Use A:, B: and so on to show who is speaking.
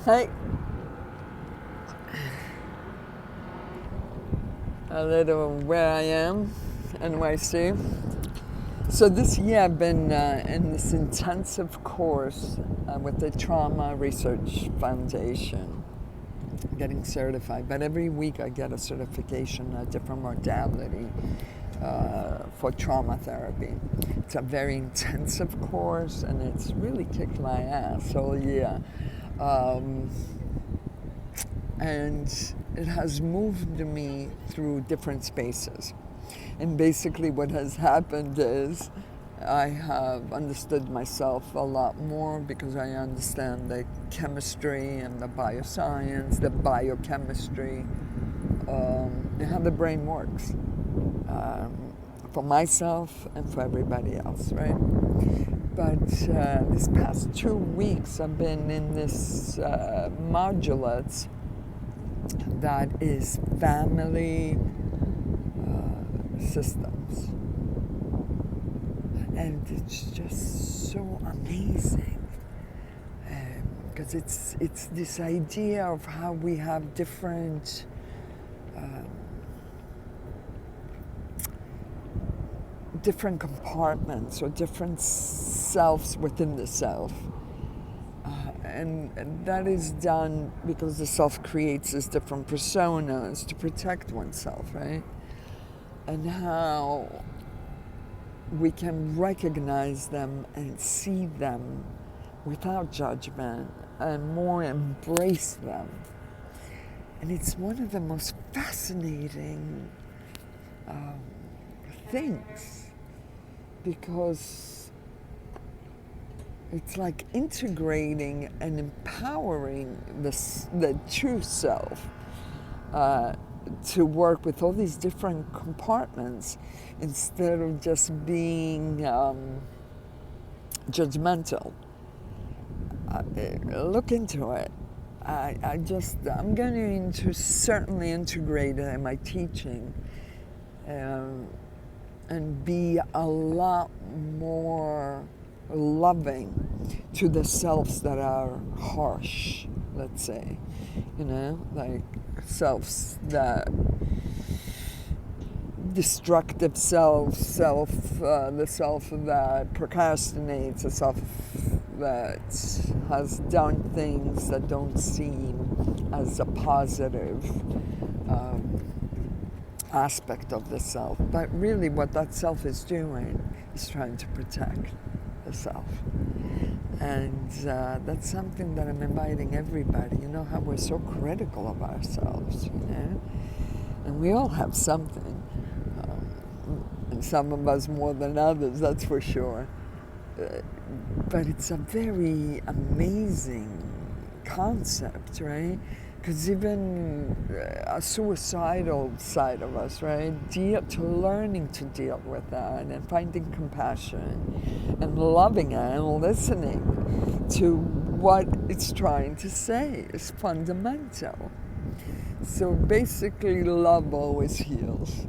A: Hey, a little where I am, NYC. So this year I've been in this intensive course with the Trauma Research Foundation, getting certified. But every week I get a certification, a different modality for trauma therapy. It's a very intensive course and it's really kicked my ass all year. And it has moved me through different spaces. And basically what has happened is I have understood myself a lot more because I understand the chemistry and the bioscience, the biochemistry, and how the brain works for myself and for everybody else, right? But these past 2 weeks I've been in this modulate that is family systems, and it's just so amazing because it's this idea of how we have different different compartments or different selves within the self. And that is done because the self creates these different personas to protect oneself, right? And how we can recognize them and see them without judgment and more embrace them. And it's one of the most fascinating things because it's like integrating and empowering the true self to work with all these different compartments instead of just being judgmental. Look into it. I'm going to certainly integrate it in my teaching and be a lot more loving to the selves that are harsh, let's say, like selves that destructive the self that procrastinates, the self that has done things that don't seem as a positive aspect of the self. But really what that self is doing is trying to protect the self. And that's something that I'm inviting everybody. You know how we're so critical of ourselves, and we all have something, and some of us more than others, that's for sure. But it's a very amazing concept, right? Because even a suicidal side of us, right? Learning to deal with that and finding compassion and loving it and listening to what it's trying to say is fundamental. So basically, love always heals.